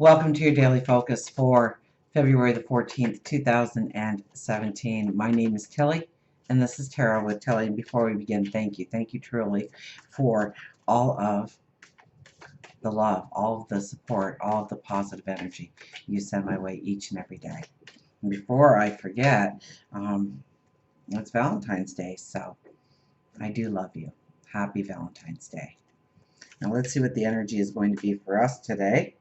Welcome to your daily focus for February the 14th, 2017. My name is Tilly, and this is Tarot with Tilly. And before we begin, thank you. Thank you truly for all of the love, all of the support, all of the positive energy you send my way each and every day. And before I forget, it's Valentine's Day, so I do love you. Happy Valentine's Day. Now let's see what the energy is going to be for us today.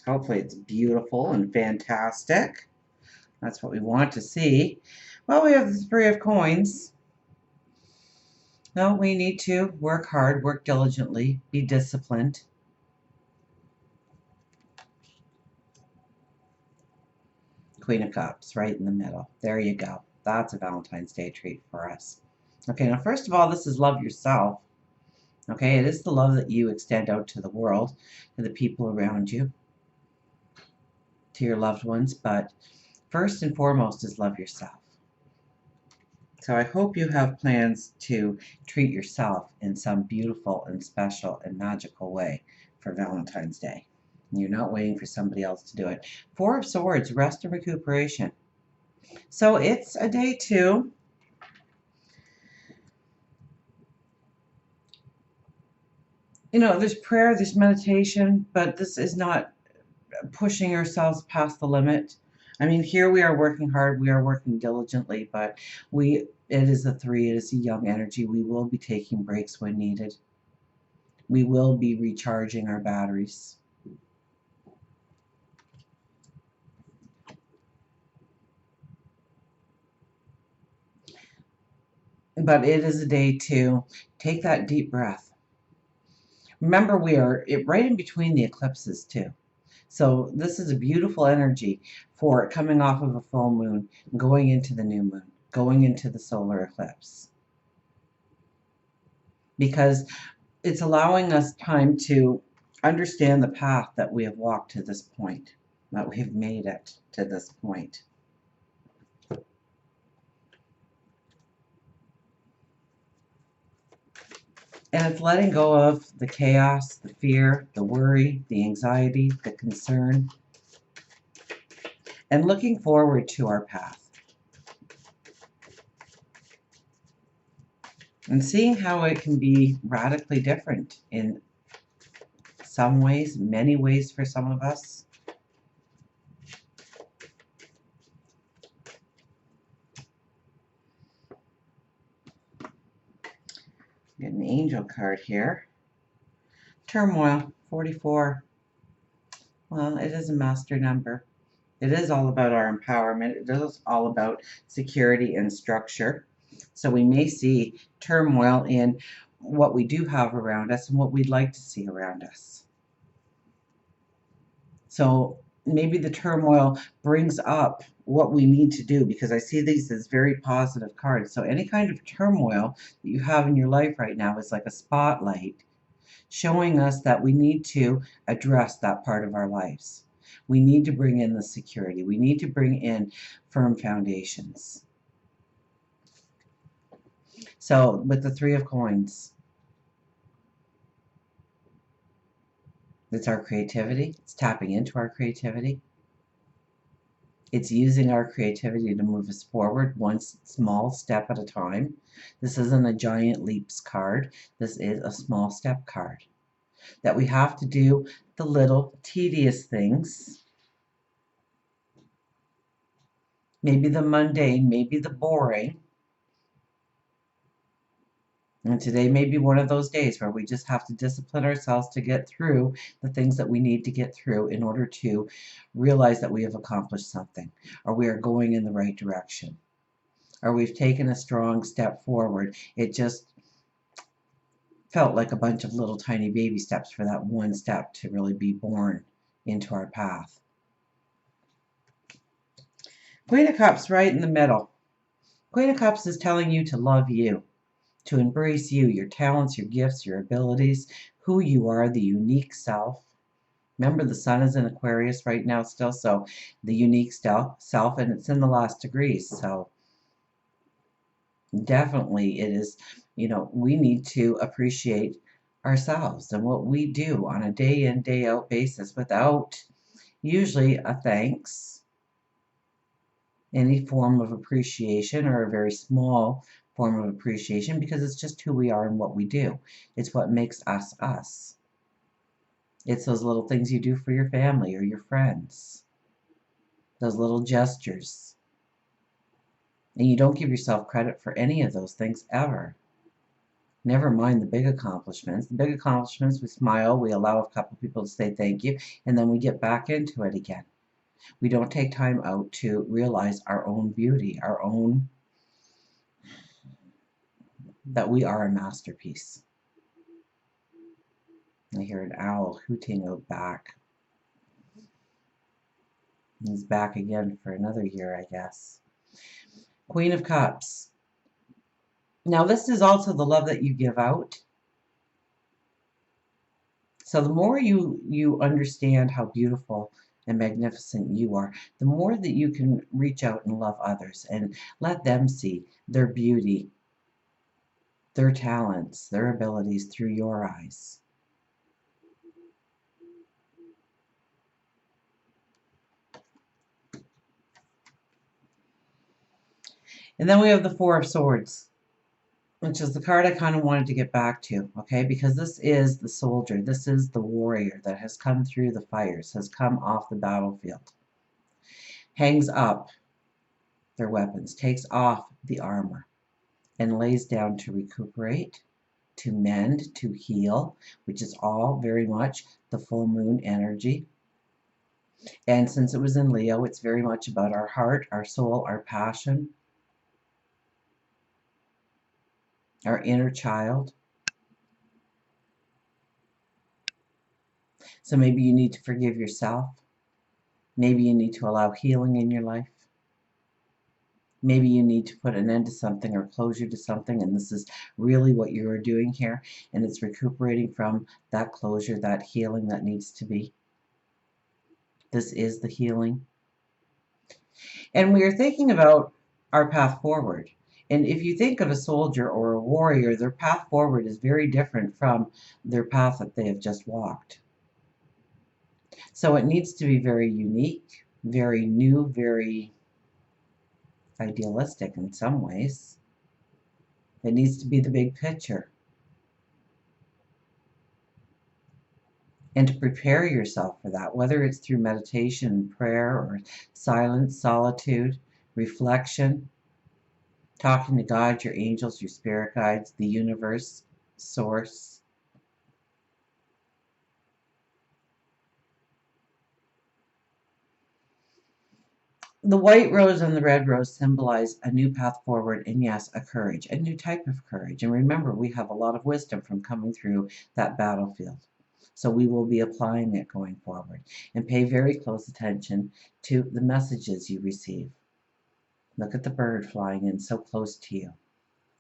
Hopefully it's beautiful and fantastic. That's what we want to see. Well, we have the Three of Coins. No, we need to work hard, work diligently, be disciplined. Queen of Cups right in the middle. There you go. That's a Valentine's Day treat for us. Okay, now first of all, this is love yourself. Okay, it is the love that you extend out to the world, to the people around you, to your loved ones, but first and foremost is love yourself. So I hope you have plans to treat yourself in some beautiful and special and magical way for Valentine's Day. You're not waiting for somebody else to do it. Four of Swords, rest and recuperation. So it's a day too. You know, there's prayer, there's meditation, but this is not pushing ourselves past the limit. I mean, here we are working hard, we are working diligently, but it is a 3, it is a young energy. We will be taking breaks when needed. We will be recharging our batteries. But it is a day to take that deep breath. Remember, we are right in between the eclipses too. So this is a beautiful energy for coming off of a full moon, going into the new moon, going into the solar eclipse. Because it's allowing us time to understand the path that we have walked to this point, that we have made it to this point. And it's letting go of the chaos, the fear, the worry, the anxiety, the concern, and looking forward to our path. And seeing how it can be radically different in some ways, many ways for some of us. Get an angel card here. Turmoil, 44. Well, it is a master number. It is all about our empowerment. It is all about security and structure. So we may see turmoil in what we do have around us and what we'd like to see around us. So maybe the turmoil brings up what we need to do, because I see these as very positive cards. So any kind of turmoil that you have in your life right now is like a spotlight showing us that we need to address that part of our lives. We need to bring in the security. We need to bring in firm foundations. So with the Three of Coins, it's our creativity. It's tapping into our creativity. It's using our creativity to move us forward one small step at a time. This isn't a giant leaps card. This is a small step card. That we have to do the little tedious things. Maybe the mundane, maybe the boring. And today may be one of those days where we just have to discipline ourselves to get through the things that we need to get through in order to realize that we have accomplished something, or we are going in the right direction, or we've taken a strong step forward. It just felt like a bunch of little tiny baby steps for that one step to really be born into our path. Queen of Cups right in the middle. Queen of Cups is telling you to love you, to embrace you, your talents, your gifts, your abilities, who you are, the unique self. Remember, the sun is in Aquarius right now still, so the unique self, and it's in the last degrees. So definitely it is, we need to appreciate ourselves and what we do on a day in, day out basis without usually a thanks, any form of appreciation, or a very small form of appreciation, because it's just who we are and what we do. It's what makes us us. It's those little things you do for your family or your friends, those little gestures. And you don't give yourself credit for any of those things ever. Never mind the big accomplishments. The big accomplishments, we smile, we allow a couple people to say thank you, and then we get back into it again. We don't take time out to realize our own beauty, our own, that we are a masterpiece. I hear an owl hooting out back. He's back again for another year, I guess. Queen of Cups. Now, this is also the love that you give out. So the more you understand how beautiful and magnificent you are, the more that you can reach out and love others and let them see their beauty, their talents, their abilities through your eyes. And then we have the Four of Swords, which is the card I kind of wanted to get back to, okay? Because this is the soldier. This is the warrior that has come through the fires, has come off the battlefield, hangs up their weapons, takes off the armor, and lays down to recuperate, to mend, to heal, which is all very much the full moon energy. And since it was in Leo, it's very much about our heart, our soul, our passion, our inner child. So maybe you need to forgive yourself. Maybe you need to allow healing in your life. Maybe you need to put an end to something or closure to something, and this is really what you are doing here, and it's recuperating from that closure, that healing that needs to be. This is the healing. And we are thinking about our path forward. And if you think of a soldier or a warrior, their path forward is very different from their path that they have just walked. So it needs to be very unique, very new, very idealistic in some ways. It needs to be the big picture. And to prepare yourself for that, whether it's through meditation, prayer, or silence, solitude, reflection, talking to God, your angels, your spirit guides, the universe, source. The white rose and the red rose symbolize a new path forward, and yes, a courage, a new type of courage. And remember, we have a lot of wisdom from coming through that battlefield. So we will be applying it going forward. And pay very close attention to the messages you receive. Look at the bird flying in so close to you.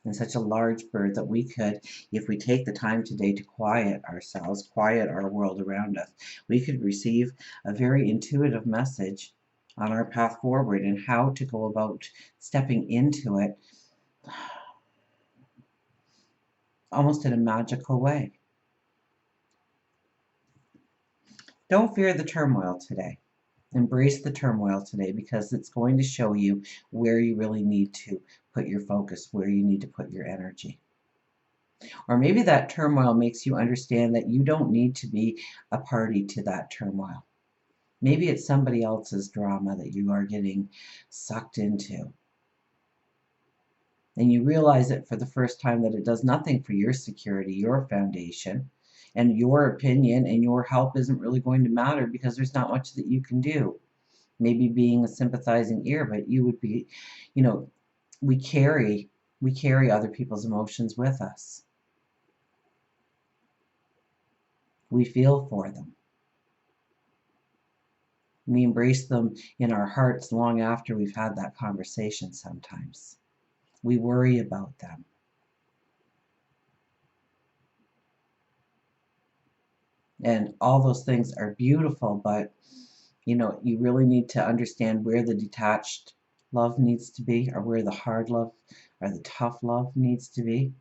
And such a large bird that we could, if we take the time today to quiet ourselves, quiet our world around us, we could receive a very intuitive message on our path forward and how to go about stepping into it almost in a magical way. Don't fear the turmoil today. Embrace the turmoil today, because it's going to show you where you really need to put your focus, where you need to put your energy. Or maybe that turmoil makes you understand that you don't need to be a party to that turmoil. Maybe it's somebody else's drama that you are getting sucked into. And you realize it for the first time that it does nothing for your security, your foundation, and your opinion and your help isn't really going to matter, because there's not much that you can do. Maybe being a sympathizing ear, but you would be, we carry other people's emotions with us. We feel for them. We embrace them in our hearts long after we've had that conversation sometimes. We worry about them. And all those things are beautiful, but you really need to understand where the detached love needs to be, or where the hard love or the tough love needs to be.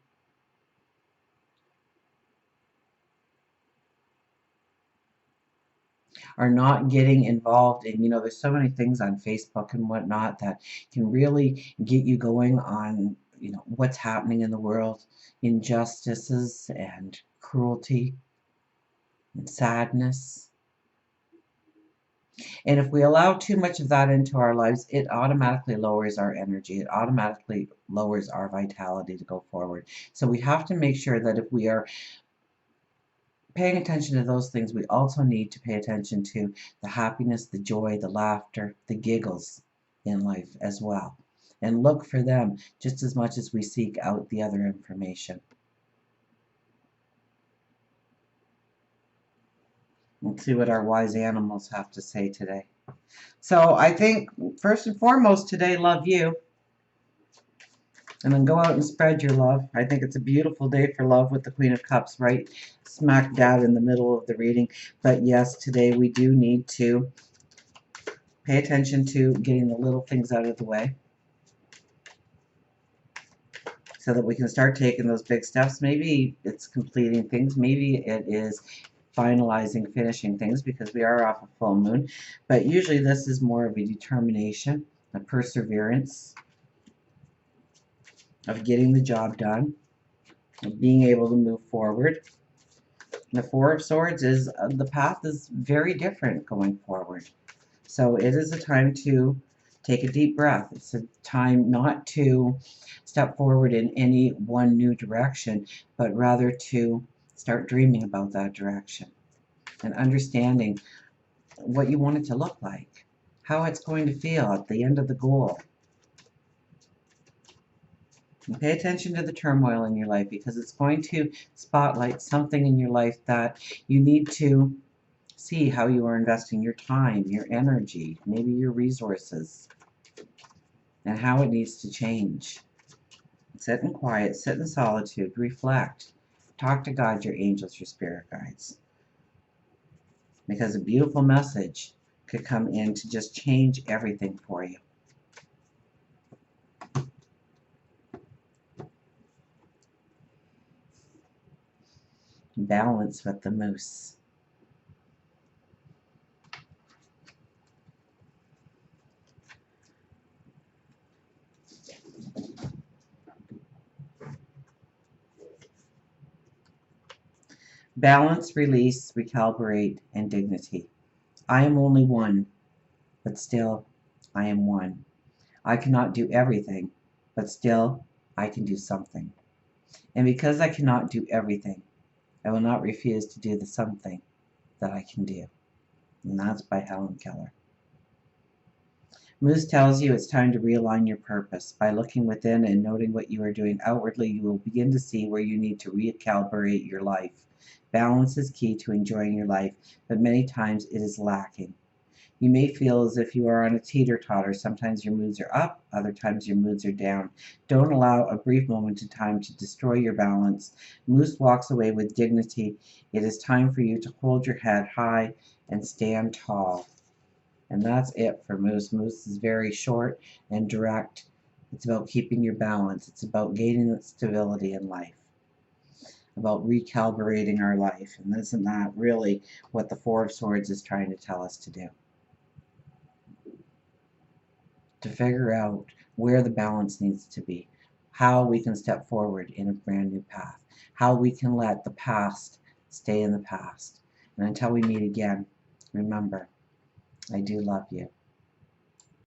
are not getting involved in, there's so many things on Facebook and whatnot that can really get you going on, what's happening in the world, injustices and cruelty and sadness. And if we allow too much of that into our lives, it automatically lowers our energy. It automatically lowers our vitality to go forward. So we have to make sure that if we are paying attention to those things, we also need to pay attention to the happiness, the joy, the laughter, the giggles in life as well. And look for them just as much as we seek out the other information. Let's see what our wise animals have to say today. So I think first and foremost today, love you. And then go out and spread your love. I think it's a beautiful day for love with the Queen of Cups right smack dab in the middle of the reading. But yes, today we do need to pay attention to getting the little things out of the way so that we can start taking those big steps. Maybe it's completing things. Maybe it is finalizing, finishing things, because we are off a full moon. But usually this is more of a determination, a perseverance of getting the job done, of being able to move forward. The Four of Swords is, the path is very different going forward. So it is a time to take a deep breath. It's a time not to step forward in any one new direction, but rather to start dreaming about that direction and understanding what you want it to look like, how it's going to feel at the end of the goal. And pay attention to the turmoil in your life, because it's going to spotlight something in your life that you need to see how you are investing your time, your energy, maybe your resources, and how it needs to change. Sit in quiet, sit in solitude, reflect, talk to God, your angels, your spirit guides. Because a beautiful message could come in to just change everything for you. Balance with the moose. Balance, release, recalibrate, and dignity. I am only one, but still I am one. I cannot do everything, but still I can do something. And because I cannot do everything, I will not refuse to do the something that I can do. And that's by Helen Keller. Moose tells you it's time to realign your purpose. By looking within and noting what you are doing outwardly, you will begin to see where you need to recalibrate your life. Balance is key to enjoying your life, but many times it is lacking. You may feel as if you are on a teeter-totter. Sometimes your moods are up, other times your moods are down. Don't allow a brief moment of time to destroy your balance. Moose walks away with dignity. It is time for you to hold your head high and stand tall. And that's it for Moose. Moose is very short and direct. It's about keeping your balance. It's about gaining stability in life, about recalibrating our life. And isn't that really what the Four of Swords is trying to tell us to do? To figure out where the balance needs to be, how we can step forward in a brand new path, how we can let the past stay in the past. And until we meet again, remember, I do love you.